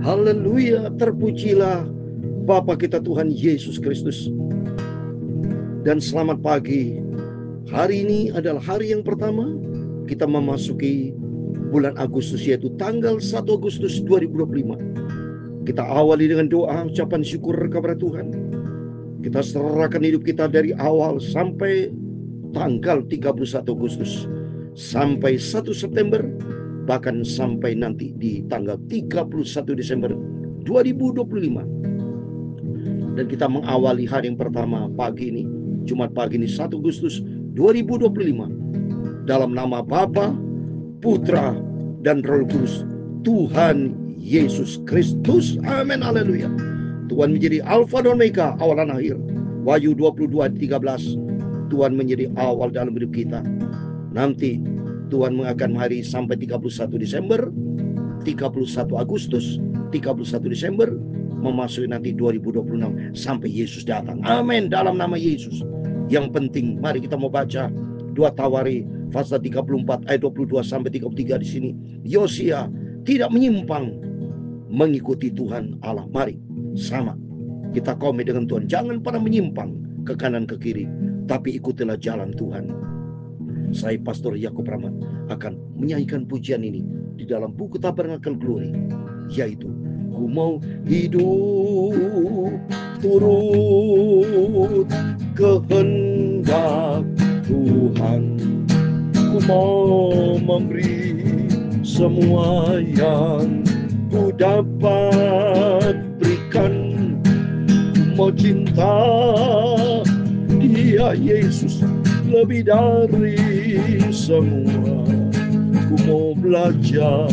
Haleluya, terpujilah Bapa kita Tuhan Yesus Kristus. Dan selamat pagi. Hari ini adalah hari yang pertama kita memasuki bulan Agustus, yaitu tanggal 1 Agustus 2025. Kita awali dengan doa ucapan syukur kepada Tuhan. Kita serahkan hidup kita dari awal sampai tanggal 31 Agustus sampai 1 September, bahkan sampai nanti di tanggal 31 Desember 2025. Dan kita mengawali hari yang pertama pagi ini, Jumat pagi ini 1 Agustus 2025, dalam nama Bapa, Putra, dan Roh Kudus, Tuhan Yesus Kristus. Amin, haleluya. Tuhan menjadi Alfa dan Omega, awal dan akhir. Wahyu 22:13. Tuhan menjadi awal dalam hidup kita. Nanti Tuhan akan hari sampai 31 Desember, 31 Agustus, 31 Desember, memasuki nanti 2026 sampai Yesus datang. Amin, dalam nama Yesus. Yang penting, mari kita mau baca 2 Tawari pasal 34 ayat 22 sampai 33 di sini. Yosia tidak menyimpang mengikuti Tuhan Allah. Mari sama kita komit dengan Tuhan. Jangan pernah menyimpang ke kanan ke kiri, tapi ikutilah jalan Tuhan. Saya Pastor Yakub Rahmat akan menyanyikan pujian ini di dalam buku Tabernakel Glory, yaitu ku mau hidup turut kehendak Tuhan, ku mau memberi semua yang ku dapat berikan, ku mau cinta Dia Yesus lebih dari semua. Ku mau belajar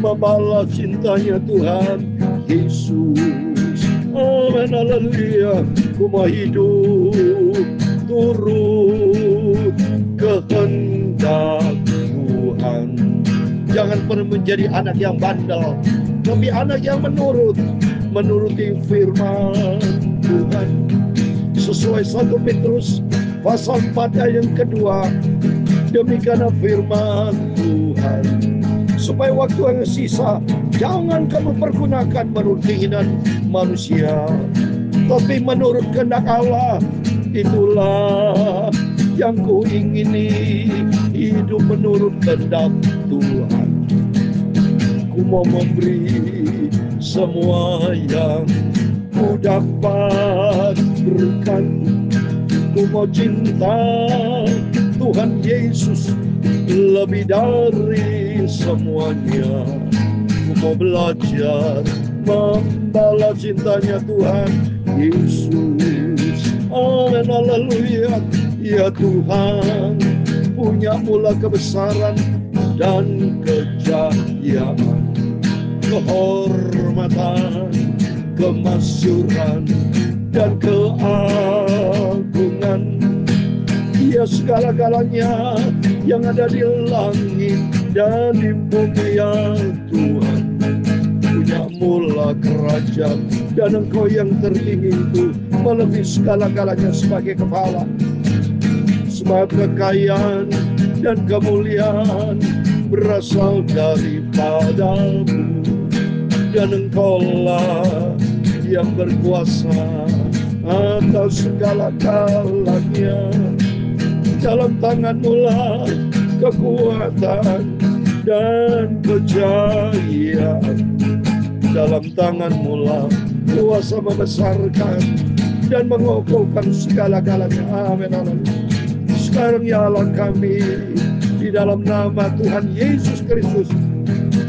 membalas cintanya Tuhan Yesus. Amin, haleluya. Ku mau hidup turut kehendak Tuhan. Jangan pernah menjadi anak yang bandel, tapi anak yang menuruti firman Tuhan. Sesuai 1 Petrus pasal 4 ayat yang kedua, demikianlah firman Tuhan. Supaya waktu yang sisa, jangan kamu pergunakan menurut keinginan manusia, tapi menurut kehendak Allah. Itulah yang ku ingini, hidup menurut kehendak Tuhan. Ku mau memberi semua yang ku dapat berikan, ku mau cinta Tuhan Yesus lebih dari semuanya. Ku mau belajar membalas cintanya Tuhan Yesus. Amin, haleluya. Ya Tuhan, punya mula kebesaran dan kejayaan, kehormatan, kemasyuran, dan keagungan. Dia segala-galanya yang ada di langit dan di bumi, ya Tuhan. Punya mula kerajaan, dan Engkau yang tertinggi itu melebihi segala-galanya sebagai kepala. Sebab kekayaan dan kemuliaan berasal daripadamu, dan Engkaulah yang berkuasa atas segala-galanya. Dalam tangan-Mu lah kekuatan dan kejayaan. Dalam tangan-Mu lah kuasa membesarkan dan mengokohkan segala-galanya. Amin, amin. Sekarang ya Allah kami, di dalam nama Tuhan Yesus Kristus,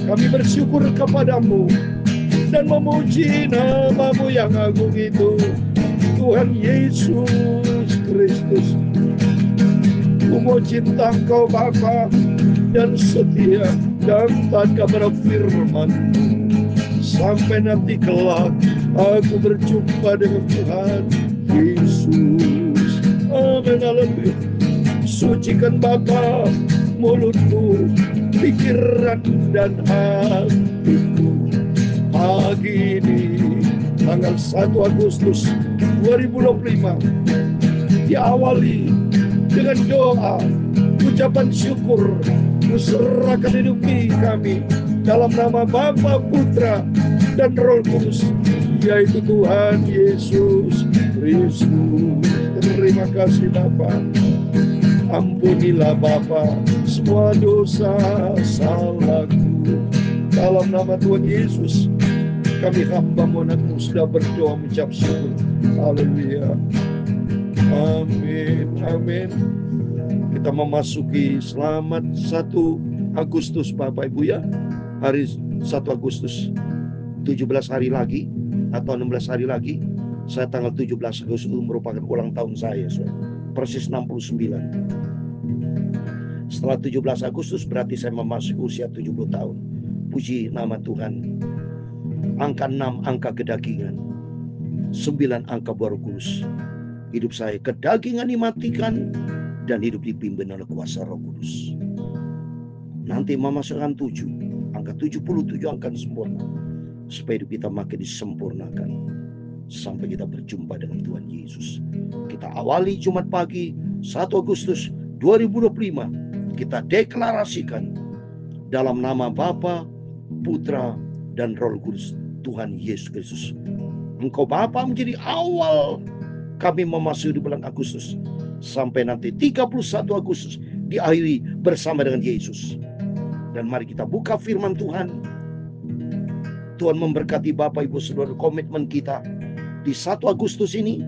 kami bersyukur kepadamu dan memuji nama-Mu yang agung itu, Tuhan Yesus Kristus. Ku mau cinta Engkau Bapa dan setia dan taat kepada firman-Mu, sampai nanti kelak aku berjumpa dengan Tuhan Yesus. Amin, haleluya. Sucikan Bapa mulutku, pikiran dan hatiku. Pagi ini tanggal 1 Agustus 2025 diawali dengan doa, ucapan syukur, serahkan hidup kami dalam nama Bapa, Putra, dan Roh Kudus, yaitu Tuhan Yesus Kristus. Terima kasih Bapa. Ampunilah Bapa semua dosa salahku. Dalam nama Tuhan Yesus, kami hamba monakmu sudah berdoa mengucap syukur. Haleluya. Amin. Amin. Kita memasuki selamat 1 Agustus Bapak Ibu ya. Hari 1 Agustus 17 hari lagi atau 16 hari lagi. Saya tanggal 17 Agustus merupakan ulang tahun saya. Persis 69. Setelah 17 Agustus berarti saya memasuki usia 70 tahun. Puji nama Tuhan. Angka 6 angka kedagingan, 9 angka Roh Kudus. Hidup saya kedagingan dimatikan dan hidup dipimpin oleh kuasa Roh Kudus. Nanti memasukkan 7, angka 77 akan sempurna. Supaya hidup kita makin disempurnakan sampai kita berjumpa dengan Tuhan Yesus. Kita awali Jumat pagi 1 Agustus 2025. Kita deklarasikan dalam nama Bapa, Putra, dan Roh Kudus, Tuhan Yesus Kristus. Engkau Bapa menjadi awal kami memasuki bulan Agustus sampai nanti 31 Agustus diakhiri bersama dengan Yesus. Dan mari kita buka firman Tuhan. Tuhan memberkati Bapak Ibu Saudara. Komitmen kita di 1 Agustus ini,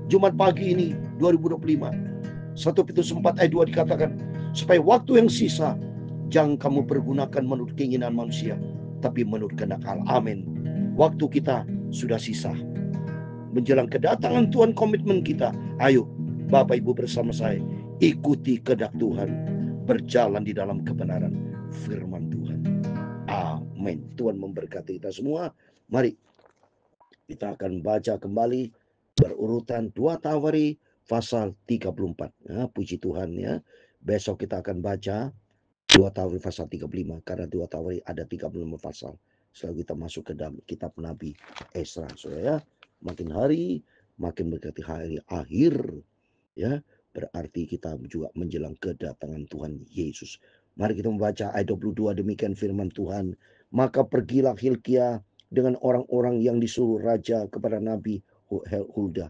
Jumat pagi ini 2025. 1 Petrus 4 ayat 2 dikatakan, supaya waktu yang sisa jangan kamu pergunakan menurut keinginan manusia, tapi menurut kehendak Allah. Amin. Waktu kita sudah sisa. Menjelang kedatangan Tuhan, komitmen kita, ayo Bapak Ibu bersama saya, ikuti kehendak Tuhan, berjalan di dalam kebenaran firman Tuhan. Amin. Tuhan memberkati kita semua. Mari kita akan baca kembali berurutan 2 Tawari pasal 34. Ya, puji Tuhan ya. Besok kita akan baca 2 Tawari pasal 35 karena 2 Tawari ada 35 pasal. Setelah kita masuk ke dalam kitab Nabi Esra, saudara ya. Makin hari makin berkati hari akhir ya. Berarti kita juga menjelang kedatangan Tuhan Yesus. Mari kita membaca ayat 22, demikian firman Tuhan. Maka pergilah Hilkia dengan orang-orang yang disuruh raja kepada Nabi Hulda,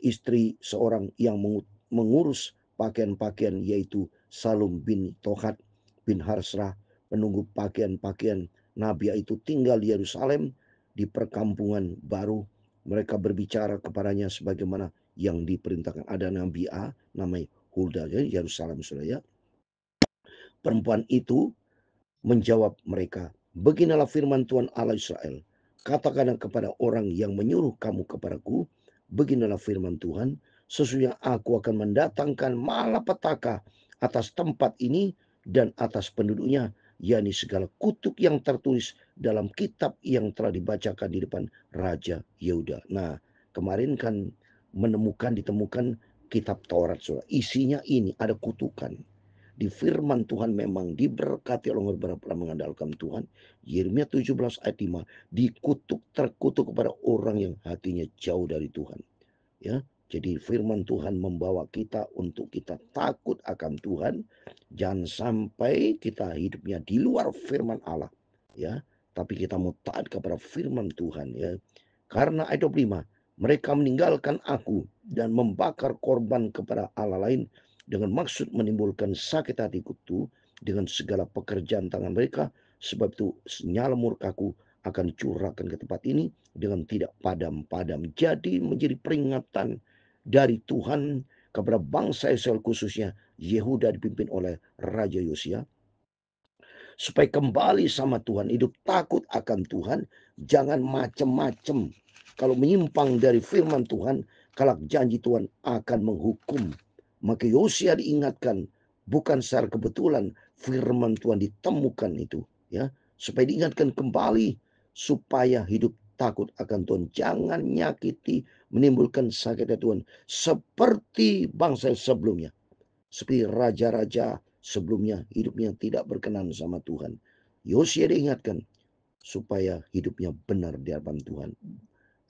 istri seorang yang mengurus pakaian-pakaian, yaitu Salum bin Tohat bin Harsrah, penunggu pakaian-pakaian Nabi itu tinggal di Yerusalem di perkampungan baru. Mereka berbicara kepadanya sebagaimana yang diperintahkan. Ada Nabi A namanya Hulda di Yerusalem, saudara ya. Perempuan itu menjawab mereka, beginilah firman Tuhan Allah Israel. Katakanlah kepada orang yang menyuruh kamu kepadaku, beginilah firman Tuhan, sesungguhnya aku akan mendatangkan malapetaka atas tempat ini dan atas penduduknya, yakni segala kutuk yang tertulis dalam kitab yang telah dibacakan di depan Raja Yehuda. Nah, kemarin kan ditemukan kitab Taurat, saudara. Isinya ini ada kutukan. Di firman Tuhan memang diberkati oleh beberapa mengandalkan Tuhan. Yeremia 17 ayat 5, terkutuk kepada orang yang hatinya jauh dari Tuhan. Ya, jadi firman Tuhan membawa kita untuk kita takut akan Tuhan. Jangan sampai kita hidupnya di luar firman Allah, ya. Tapi kita mau taat kepada firman Tuhan, ya. Karena ayat 25, mereka meninggalkan aku dan membakar korban kepada Allah lain dengan maksud menimbulkan sakit hatiku dengan segala pekerjaan tangan mereka. Sebab itu nyala murkaku akan dicurahkan ke tempat ini dengan tidak padam-padam. Jadi menjadi peringatan dari Tuhan kepada bangsa Israel, khususnya Yehuda dipimpin oleh Raja Yosia, supaya kembali sama Tuhan, hidup takut akan Tuhan, jangan macam-macam. Kalau menyimpang dari firman Tuhan, kalau janji Tuhan akan menghukum. Maka Yosia diingatkan, bukan secara kebetulan firman Tuhan ditemukan itu, ya, supaya diingatkan kembali supaya hidup takut akan Tuhan, jangan nyakiti, menimbulkan sakit hati Tuhan seperti bangsa sebelumnya, seperti raja-raja sebelumnya hidupnya tidak berkenan sama Tuhan. Yosia diingatkan supaya hidupnya benar di hadapan Tuhan.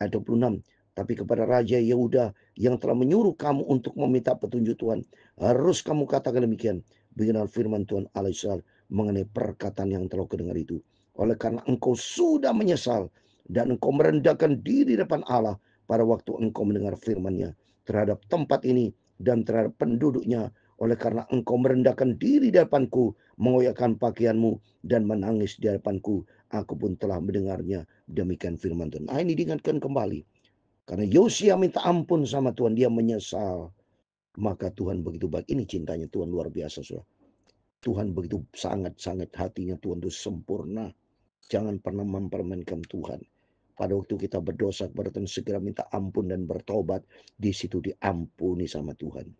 Ayat 26, tapi kepada Raja Yehuda yang telah menyuruh kamu untuk meminta petunjuk Tuhan, harus kamu katakan demikian, beginilah firman Tuhan Allah Israel mengenai perkataan yang telah kedengar itu. oleh karena engkau sudah menyesal dan engkau merendahkan diri depan Allah pada waktu engkau mendengar firman-Nya terhadap tempat ini dan terhadap penduduknya. Oleh karena engkau merendahkan diri di hadapanku, mengoyakkan pakaianmu dan menangis di hadapanku, aku pun telah mendengarnya. Demikian firman Tuhan. Nah, ini diingatkan kembali. Karena Yosia minta ampun sama Tuhan, dia menyesal. Maka Tuhan begitu baik. Ini cintanya Tuhan luar biasa, saudara. Tuhan begitu sangat-sangat, hatinya Tuhan itu sempurna. Jangan pernah mempermainkan Tuhan. Pada waktu kita berdosa kepada Tuhan, segera minta ampun dan bertobat. Di situ diampuni sama Tuhan.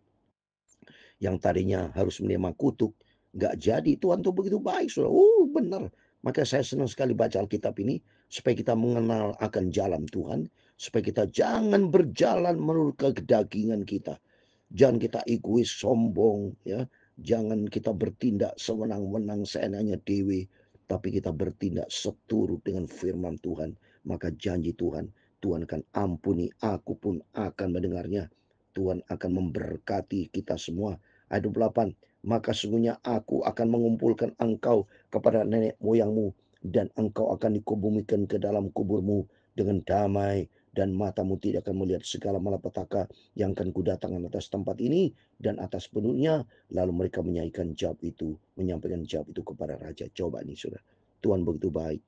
Yang tadinya harus menerima kutuk, nggak jadi. Tuhan tuh begitu baik, saudara. Benar. Maka saya senang sekali baca Alkitab ini, supaya kita mengenal akan jalan Tuhan, supaya kita jangan berjalan menurut kedagingan kita. Jangan kita egois, sombong, ya. Jangan kita bertindak sewenang-wenang seenaknya dewi, tapi kita bertindak seturut dengan firman Tuhan. Maka janji Tuhan, Tuhan akan ampuni, aku pun akan mendengarnya. Tuhan akan memberkati kita semua. Ayat 28, maka sesungguhnya aku akan mengumpulkan engkau kepada nenek moyangmu, dan engkau akan dikubumikan ke dalam kuburmu dengan damai, dan matamu tidak akan melihat segala malapetaka yang akan kudatangkan atas tempat ini dan atas penduduknya. Lalu mereka menyampaikan jawab itu kepada raja. Coba nih saudara, Tuhan begitu baik,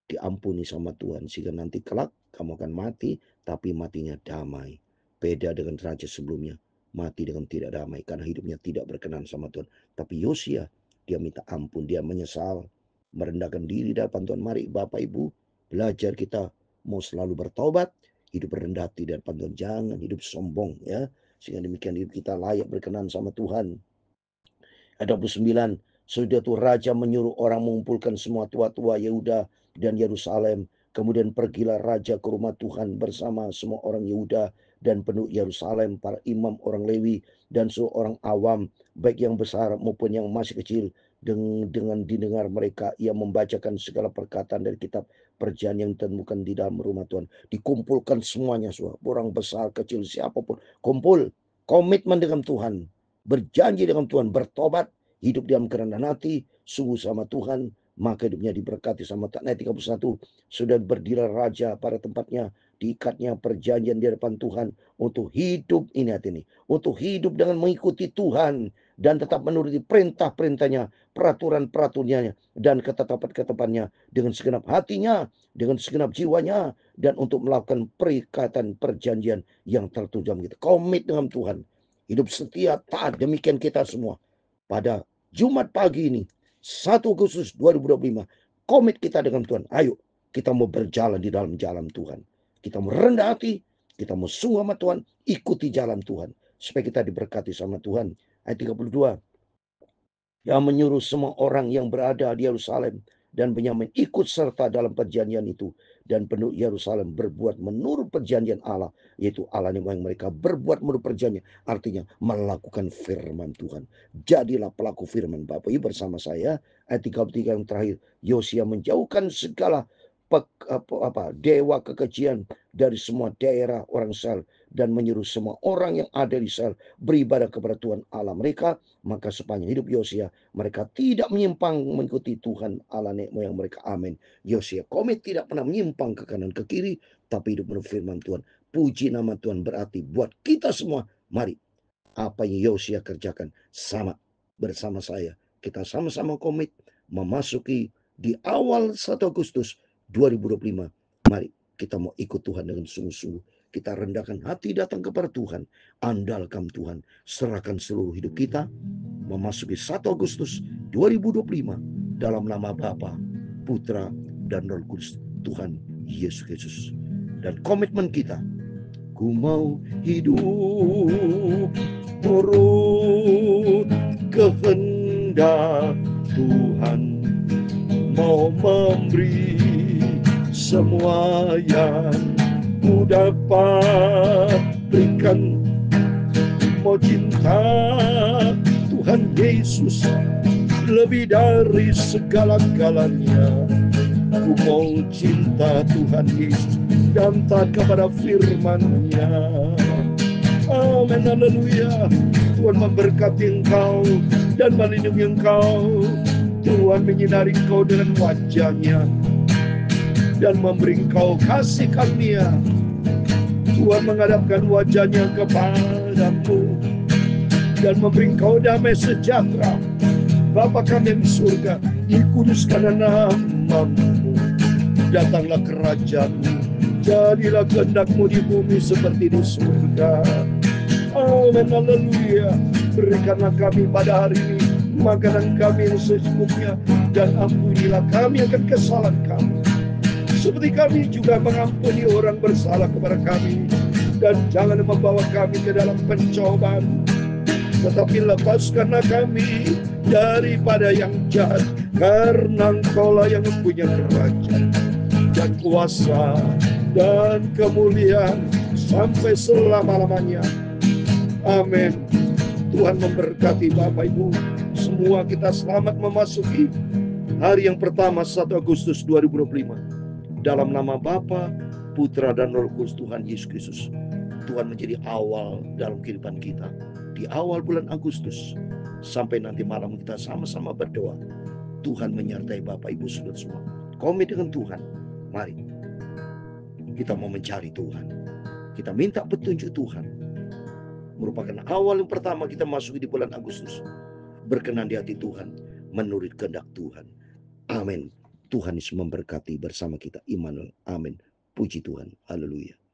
diampuni sama Tuhan, sehingga nanti kelak kamu akan mati, tapi matinya damai. Beda dengan raja sebelumnya, mati dengan tidak damai karena hidupnya tidak berkenan sama Tuhan. Tapi Yosia, dia minta ampun, dia menyesal, merendahkan diri di hadapan Tuhan. Mari Bapak Ibu, belajar kita mau selalu bertobat, hidup rendah hati di hadapan Tuhan. Jangan hidup sombong, ya. Sehingga demikian hidup kita layak berkenan sama Tuhan. Ayat 29, sudah tuh raja menyuruh orang mengumpulkan semua tua-tua Yehuda dan Yerusalem. Kemudian pergilah raja ke rumah Tuhan bersama semua orang Yehuda dan penduduk Yerusalem, para imam orang Lewi dan seluruh orang awam, baik yang besar maupun yang masih kecil. Dengan didengar mereka, ia membacakan segala perkataan dari kitab perjanjian yang ditemukan di dalam rumah Tuhan. Dikumpulkan semuanya, orang besar, kecil, siapapun. Kumpul, komitmen dengan Tuhan, berjanji dengan Tuhan, bertobat, hidup dalam kerendahan hati, sungguh sama Tuhan, maka hidupnya diberkati sama Tuhan. Ayat 31, sudah berdiri raja pada tempatnya, diikatnya perjanjian di hadapan Tuhan untuk hidup untuk hidup dengan mengikuti Tuhan dan tetap menuruti perintah-perintahnya, peraturan-peraturannya dan ketetapan-ketetapannya dengan segenap hatinya, dengan segenap jiwanya, dan untuk melakukan perikatan perjanjian yang tertuju gitu. Komit dengan Tuhan, hidup setia, taat. Demikian kita semua pada Jumat pagi ini 1 Agustus 2025, komit kita dengan Tuhan. Ayo kita mau berjalan di dalam jalan Tuhan. Kita mau rendah hati, kita mau sungguh sama Tuhan, ikuti jalan Tuhan supaya kita diberkati sama Tuhan. Ayat 32, yang menyuruh semua orang yang berada di Yerusalem dan Benyamin ikut serta dalam perjanjian itu, dan penduduk Yerusalem berbuat menurut perjanjian Allah, yaitu Allah yang mereka berbuat menurut perjanjian, artinya melakukan firman Tuhan. Jadilah pelaku firman. Bapak Ibu bersama saya, ayat 33 yang terakhir, Yosia menjauhkan segala dewa kekejian dari semua daerah orang Israel dan menyuruh semua orang yang ada di Israel beribadah kepada Tuhan Allah mereka. Maka sepanjang hidup Yosia, mereka tidak menyimpang mengikuti Tuhan Allah nenek moyang mereka. Amin. Yosia komit tidak pernah menyimpang ke kanan ke kiri, tapi hidup menurut firman Tuhan. Puji nama Tuhan. Berarti buat kita semua, mari apa yang Yosia kerjakan bersama saya. Kita sama-sama komit memasuki di awal 1 Agustus 2025. Mari kita mau ikut Tuhan dengan sungguh-sungguh. Kita rendahkan hati datang kepada Tuhan. Andalkan Tuhan. Serahkan seluruh hidup kita memasuki 1 Agustus 2025 dalam nama Bapa, Putra, dan Roh Kudus, Tuhan Yesus Kristus. Dan komitmen kita, ku mau hidup turut kehendak Tuhan, mau memberi semua yang ku dapat berikan, mau cinta Tuhan Yesus lebih dari segala-galanya. Ku mau cinta Tuhan Yesus dan taat kepada firman-Nya. Amin, haleluya. Tuhan memberkati engkau dan melindungi engkau. Tuhan menyinari engkau dengan wajahnya dan memberi engkau kasih karunia. Tuhan menghadapkan wajahnya kepadamu dan memberi engkau damai sejahtera. Bapa kami yang di surga, dikuduskan namamu. Datanglah kerajaanmu, jadilah kehendak-Mu di bumi seperti di surga. Amin, haleluya. Berikanlah kami pada hari ini makanan kami yang secukupnya, dan ampunilah kami akan kesalahan kami, seperti kami juga mengampuni orang bersalah kepada kami. Dan jangan membawa kami ke dalam pencobaan, tetapi lepaskanlah kami daripada yang jahat, karena Engkaulah yang mempunyai kerajaan dan kuasa dan kemuliaan sampai selama-lamanya. Amin. Tuhan memberkati Bapak Ibu. Semua kita selamat memasuki hari yang pertama 1 Agustus 2025. Dalam nama Bapa, Putra dan Roh Kudus Tuhan Yesus Kristus. Tuhan menjadi awal dalam kehidupan kita di awal bulan Agustus sampai nanti malam kita sama-sama berdoa. Tuhan menyertai Bapak Ibu Saudara semua. Komit dengan Tuhan. Mari kita mau mencari Tuhan. Kita minta petunjuk Tuhan. Merupakan awal yang pertama kita masuk di bulan Agustus. Berkenan di hati Tuhan, menurut kehendak Tuhan. Amin. Tuhan Yesus memberkati bersama kita. Immanuel. Amin. Puji Tuhan. Haleluya.